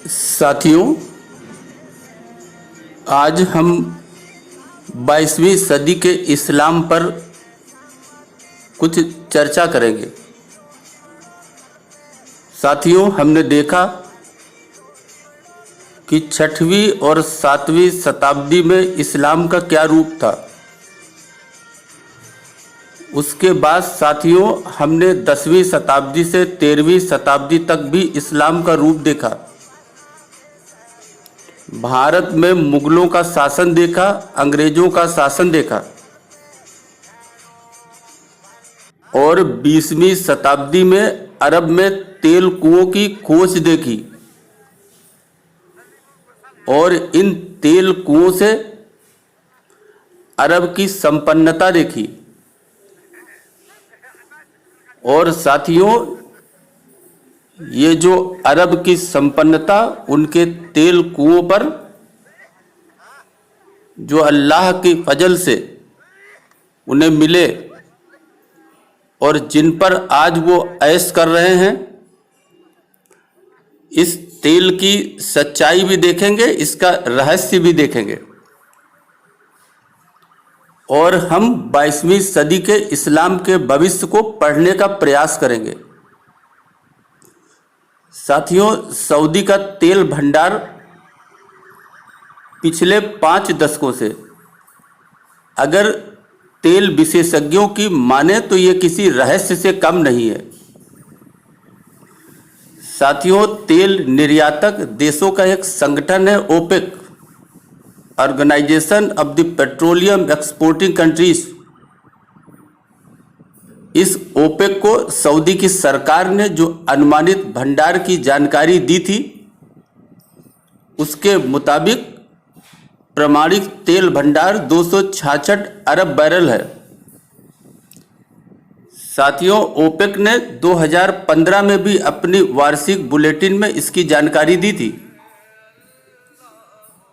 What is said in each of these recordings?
साथियों, आज हम 22वीं सदी के इस्लाम पर कुछ चर्चा करेंगे। साथियों, हमने देखा कि 6वीं और 7वीं शताब्दी में इस्लाम का क्या रूप था। उसके बाद साथियों, हमने 10वीं शताब्दी से 13वीं शताब्दी तक भी इस्लाम का रूप देखा। भारत में मुगलों का शासन देखा, अंग्रेजों का शासन देखा और 20वीं शताब्दी में अरब में तेल कुओं की खोज देखी और इन तेल कुओं से अरब की संपन्नता देखी। और साथियों, ये जो अरब की संपन्नता उनके तेल कुओं पर जो अल्लाह की फजल से उन्हें मिले और जिन पर आज वो ऐश कर रहे हैं, इस तेल की सच्चाई भी देखेंगे, इसका रहस्य भी देखेंगे और हम 22वीं सदी के इस्लाम के भविष्य को पढ़ने का प्रयास करेंगे। साथियों, सऊदी का तेल भंडार पिछले 5 दशकों से, अगर तेल विशेषज्ञों की माने तो ये किसी रहस्य से कम नहीं है। साथियों, तेल निर्यातक देशों का एक संगठन है OPEC, organisation of the petroleum exporting countries. इस ओपेक को सऊदी की सरकार ने जो अनुमानित भंडार की जानकारी दी थी, उसके मुताबिक प्रमाणित तेल भंडार 266 अरब बैरल है। साथियों, ओपेक ने 2015 में भी अपनी वार्षिक बुलेटिन में इसकी जानकारी दी थी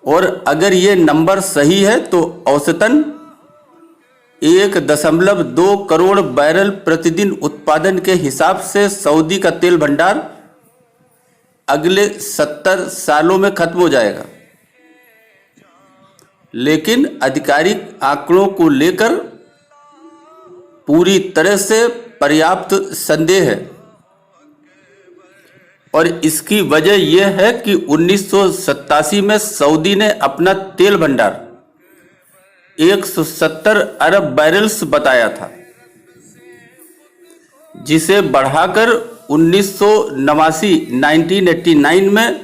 और अगर ये नंबर सही है तो औसतन 1.2 करोड़ बैरल प्रतिदिन उत्पादन के हिसाब से सऊदी का तेल भंडार अगले 70 सालों में खत्म हो जाएगा। लेकिन आधिकारिक आंकड़ों को लेकर पूरी तरह से पर्याप्त संदेह है और इसकी वजह यह है कि 1987 में सऊदी ने अपना तेल भंडार 170 अरब बैरल्स बताया था, जिसे बढ़ाकर 1989 में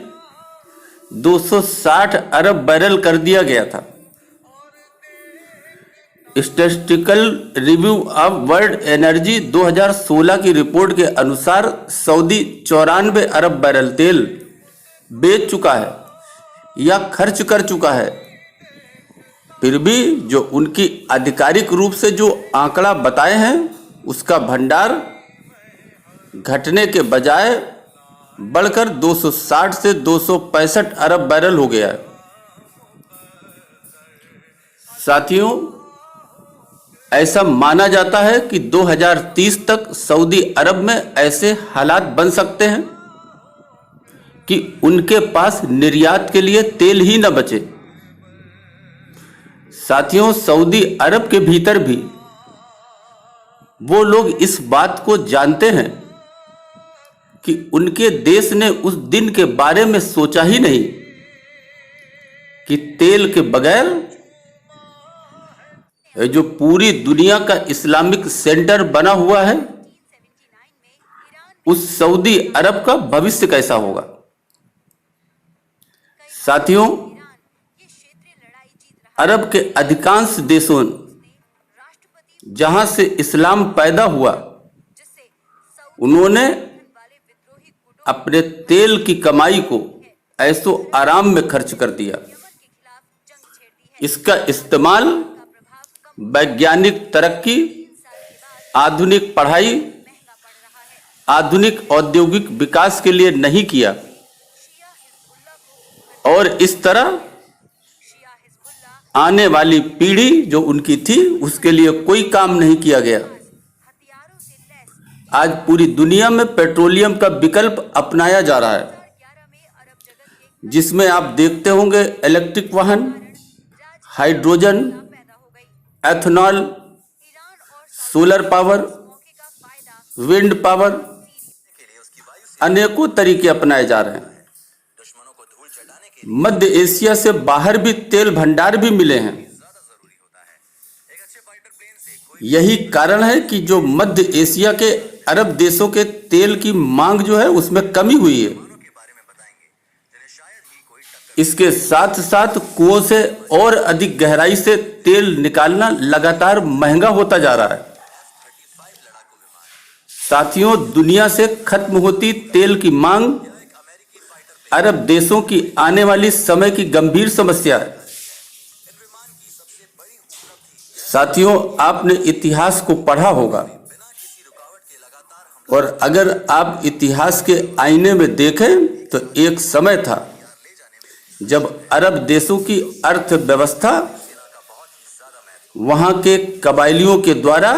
260 अरब बैरल कर दिया गया था। Statistical review of world energy 2016 की रिपोर्ट के अनुसार सऊदी 94 अरब बैरल तेल बेच चुका है या खर्च कर चुका है। फिर भी जो उनकी आधिकारिक रूप से जो आंकड़ा बताए हैं, उसका भंडार घटने के बजाय बढ़कर 260 से 265 अरब बैरल हो गया है। साथियों, ऐसा माना जाता है कि 2030 तक सऊदी अरब में ऐसे हालात बन सकते हैं कि उनके पास निर्यात के लिए तेल ही न बचे। साथियों, सऊदी अरब के भीतर भी वो लोग इस बात को जानते हैं कि उनके देश ने उस दिन के बारे में सोचा ही नहीं कि तेल के बगैर जो पूरी दुनिया का इस्लामिक सेंटर बना हुआ है, उस सऊदी अरब का भविष्य कैसा होगा। साथियों, अरब के अधिकांश देशों जहां से इस्लाम पैदा हुआ, उन्होंने अपने तेल की कमाई को ऐसो आराम में खर्च कर दिया। इसका इस्तेमाल वैज्ञानिक तरक्की, आधुनिक पढ़ाई, आधुनिक औद्योगिक विकास के लिए नहीं किया और इस तरह आने वाली पीढ़ी जो उनकी थी, उसके लिए कोई काम नहीं किया गया। आज पूरी दुनिया में पेट्रोलियम का विकल्प अपनाया जा रहा है। जिसमें आप देखते होंगे इलेक्ट्रिक वाहन, hydrogen, ethanol, solar power, wind power, अनेकों तरीके अपनाए जा रहे हैं। मध्य एशिया से बाहर भी तेल भंडार भी मिले हैं। यही कारण है कि जो मध्य एशिया के अरब देशों के तेल की मांग जो है उसमें कमी हुई है। इसके साथ साथ कुओं से और अधिक गहराई से तेल निकालना लगातार महंगा होता जा रहा है। साथियों, दुनिया से खत्म होती तेल की मांग अरब देशों की आने वाली समय की गंभीर समस्या है। साथियों, आपने इतिहास को पढ़ा होगा और अगर आप इतिहास के आईने में देखें तो एक समय था जब अरब देशों की अर्थव्यवस्था वहां के कबायलियों के द्वारा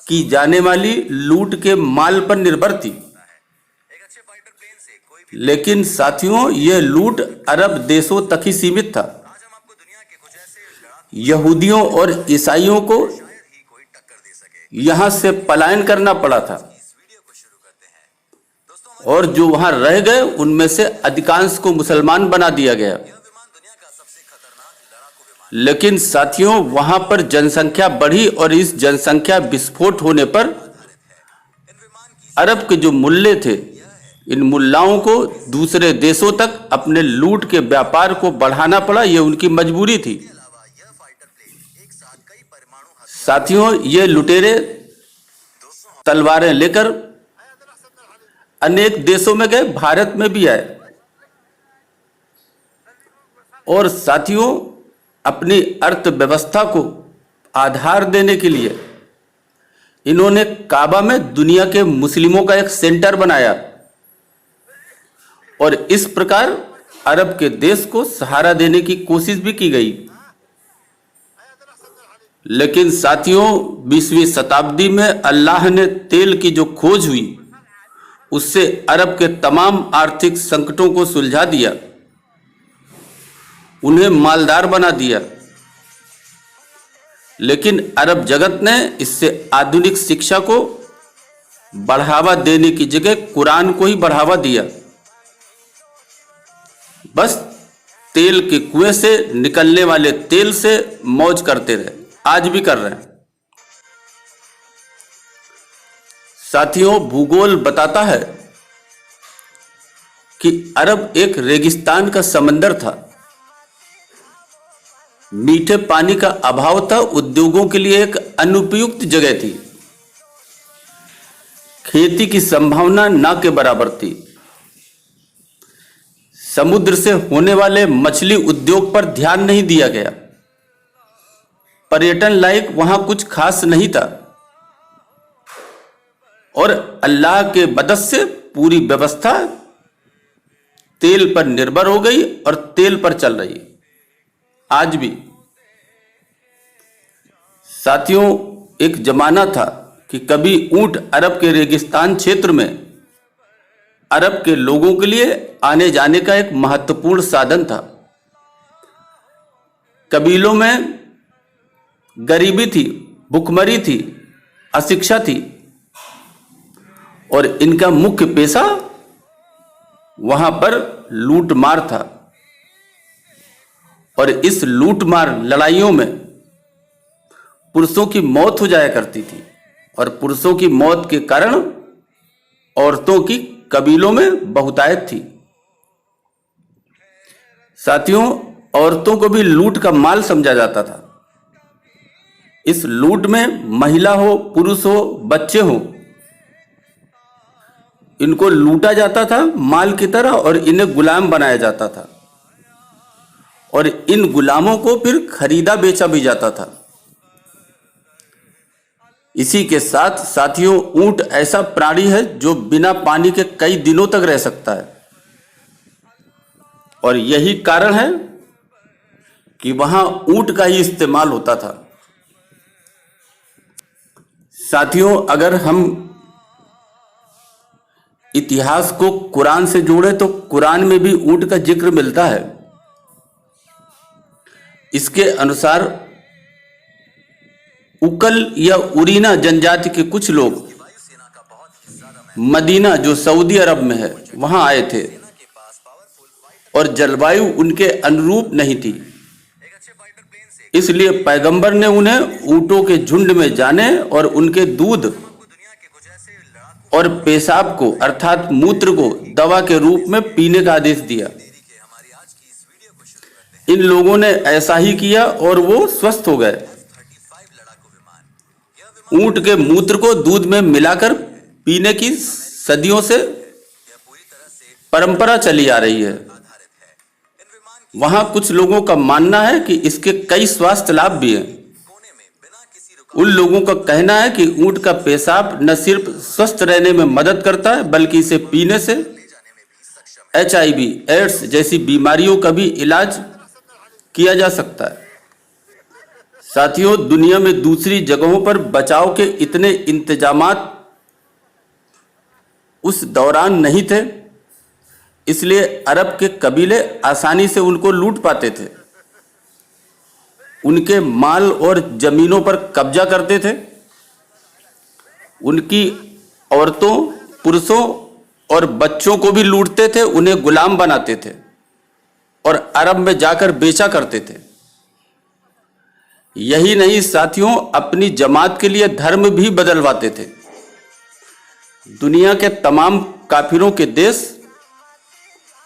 की जाने वाली लूट के माल पर निर्भर थी। लेकिन साथियों, यह लूट अरब देशों तक ही सीमित था। यहूदियों और ईसाइयों को यहां से पलायन करना पड़ा था और जो वहां रह गए उनमें से अधिकांश को मुसलमान बना दिया गया। लेकिन साथियों, वहां पर जनसंख्या बढ़ी और इस जनसंख्या विस्फोट होने पर अरब के जो मुल्ले थे, इन मुल्लाओं को दूसरे देशों तक अपने लूट के व्यापार को बढ़ाना पड़ा। यह उनकी मजबूरी थी। साथियों, ये लुटेरे तलवारें लेकर अनेक देशों में गए, भारत में भी आए और साथियों, अपनी अर्थव्यवस्था को आधार देने के लिए इन्होंने काबा में दुनिया के मुस्लिमों का एक सेंटर बनाया और इस प्रकार अरब के देश को सहारा देने की कोशिश भी की गई। लेकिन साथियों, 20वीं शताब्दी में अल्लाह ने तेल की जो खोज हुई उससे अरब के तमाम आर्थिक संकटों को सुलझा दिया, उन्हें मालदार बना दिया। लेकिन अरब जगत ने इससे आधुनिक शिक्षा को बढ़ावा देने की जगह कुरान को ही बढ़ावा दिया। बस तेल के कुएं से निकलने वाले तेल से मौज करते रहे, आज भी कर रहे हैं। साथियों, भूगोल बताता है कि अरब एक रेगिस्तान का समंदर था। मीठे पानी का अभाव था, उद्योगों के लिए एक अनुपयुक्त जगह थी। खेती की संभावना ना के बराबर थी। समुद्र से होने वाले मछली उद्योग पर ध्यान नहीं दिया गया। पर्यटन लायक वहां कुछ खास नहीं था और अल्लाह के मदद से पूरी व्यवस्था तेल पर निर्भर हो गई और तेल पर चल रही। आज भी साथियों, एक जमाना था कि कभी ऊंट अरब के रेगिस्तान क्षेत्र में अरब के लोगों के लिए आने जाने का एक महत्वपूर्ण साधन था। कबीलों में गरीबी थी, भुखमरी थी, अशिक्षा थी और इनका मुख्य पेशा वहां पर लूटमार था। और इस लूटमार लड़ाइयों में पुरुषों की मौत हो जाया करती थी और पुरुषों की मौत के कारण औरतों की कबीलों में बहुतायत थी। साथियों, औरतों को भी लूट का माल समझा जाता था। इस लूट में महिला हो, पुरुष हो, बच्चे हो, इनको लूटा जाता था माल की तरह और इन्हें गुलाम बनाया जाता था और इन गुलामों को फिर खरीदा बेचा भी जाता था। इसी के साथ साथियों, ऊंट ऐसा प्राणी है जो बिना पानी के कई दिनों तक रह सकता है और यही कारण है कि वहां ऊंट का ही इस्तेमाल होता था। साथियों, अगर हम इतिहास को कुरान से जोड़े तो कुरान में भी ऊंट का जिक्र मिलता है। इसके अनुसार उकल या उरीना जनजाति के कुछ लोग मदीना, जो सऊदी अरब में है, वहां आए थे और जलवायु उनके अनुरूप नहीं थी। इसलिए पैगंबर ने उन्हें ऊंटों के झुंड में जाने और उनके दूध और पेशाब को अर्थात मूत्र को दवा के रूप में पीने का आदेश दिया। इन लोगों ने ऐसा ही किया और वो स्वस्थ हो गए। ऊंट के मूत्र को दूध में मिलाकर पीने की सदियों से परंपरा चली आ रही है। वहां कुछ लोगों का मानना है कि इसके कई स्वास्थ्य लाभ भी हैं। उन लोगों का कहना है कि ऊंट का पेशाब न सिर्फ स्वस्थ रहने में मदद करता है, बल्कि इसे पीने से HIV, एड्स जैसी बीमारियों का भी इलाज किया जा सकता है। साथियों, दुनिया में दूसरी जगहों पर बचाव के इतने इंतजामात उस दौरान नहीं थे, इसलिए अरब के कबीले आसानी से उनको लूट पाते थे, उनके माल और जमीनों पर कब्जा करते थे, उनकी औरतों, पुरुषों और बच्चों को भी लूटते थे, उन्हें गुलाम बनाते थे और अरब में जाकर बेचा करते थे। यही नहीं साथियों, अपनी जमात के लिए धर्म भी बदलवाते थे। दुनिया के तमाम काफिरों के देश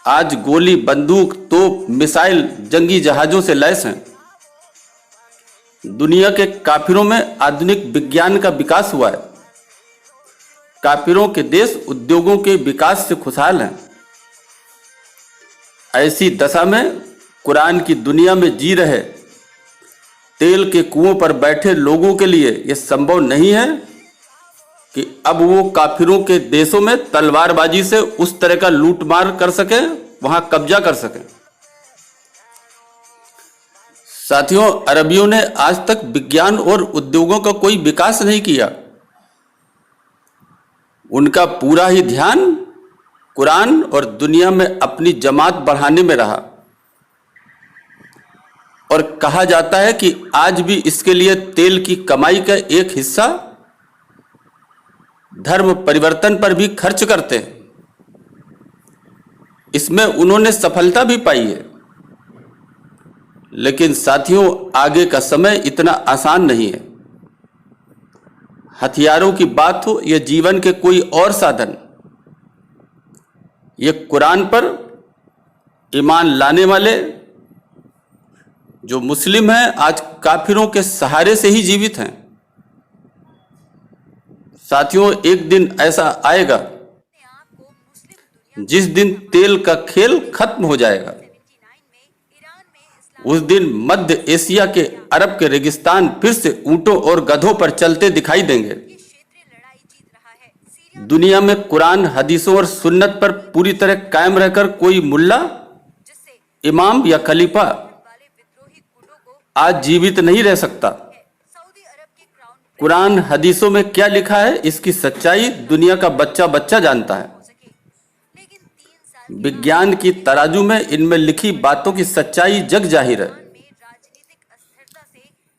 आज गोली, बंदूक, तोप, मिसाइल, जंगी जहाजों से लैस हैं। दुनिया के काफिरों में आधुनिक विज्ञान का विकास हुआ है। काफिरों के देश उद्योगों के विकास से खुशहाल हैं। ऐसी दशा में कुरान की दुनिया में जी रहे तेल के कुओं पर बैठे लोगों के लिए यह संभव नहीं है कि अब वो काफिरों के देशों में तलवारबाजी से उस तरह का लूटमार कर सके, वहां कब्जा कर सके। साथियों, अरबियों ने आज तक विज्ञान और उद्योगों का कोई विकास नहीं किया। उनका पूरा ही ध्यान कुरान और दुनिया में अपनी जमात बढ़ाने में रहा और कहा जाता है कि आज भी इसके लिए तेल की कमाई का एक हिस्सा धर्म परिवर्तन पर भी खर्च करते हैं। इसमें उन्होंने सफलता भी पाई है। लेकिन साथियों, आगे का समय इतना आसान नहीं है। हथियारों की बात हो या जीवन के कोई और साधन, ये कुरान पर ईमान लाने वाले जो मुस्लिम हैं आज काफिरों के सहारे से ही जीवित हैं। साथियों, एक दिन ऐसा आएगा जिस दिन तेल का खेल खत्म हो जाएगा। उस दिन मध्य एशिया के अरब के रेगिस्तान फिर से ऊंटों और गधों पर चलते दिखाई देंगे। दुनिया में कुरान, हदीसों और सुन्नत पर पूरी तरह कायम रहकर कोई मुल्ला, इमाम या खलीफा आज जीवित नहीं रह सकता। कुरान हदीसों में क्या लिखा है, इसकी सच्चाई दुनिया का बच्चा बच्चा जानता है। विज्ञान की तराजू में इनमें लिखी बातों की सच्चाई जग जाहिर है।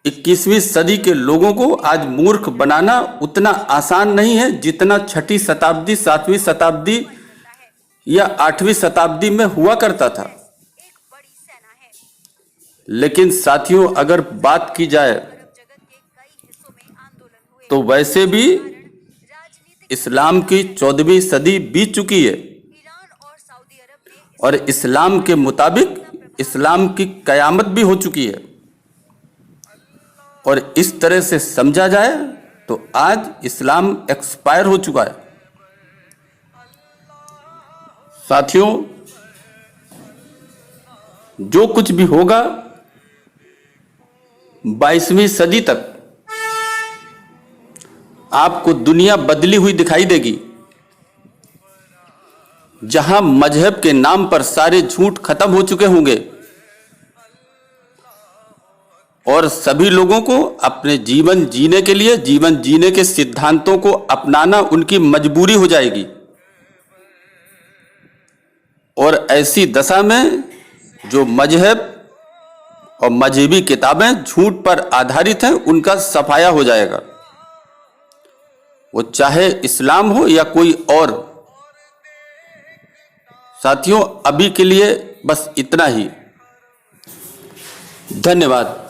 21वीं सदी के लोगों को आज मूर्ख बनाना उतना आसान नहीं है जितना 6वीं शताब्दी, 7वीं शताब्दी या 8वीं शताब्दी में हुआ करता था। लेकिन साथियों, अगर बात की जाए तो वैसे भी इस्लाम की 14वीं सदी बीत चुकी है और इस्लाम के मुताबिक इस्लाम की कयामत भी हो चुकी है। और इस तरह से समझा जाए तो आज इस्लाम एक्सपायर हो चुका है। साथियों, जो कुछ भी होगा 22वीं सदी तक आपको दुनिया बदली हुई दिखाई देगी, जहां मजहब के नाम पर सारे झूठ खत्म हो चुके होंगे और सभी लोगों को अपने जीवन जीने के लिए जीवन जीने के सिद्धांतों को अपनाना उनकी मजबूरी हो जाएगी। ऐसी दशा में जो मजहब और मजहबी किताबें झूठ पर आधारित हैं उनका सफाया हो जाएगा, वो चाहे इस्लाम हो या कोई और। साथियों, अभी के लिए बस इतना ही। धन्यवाद।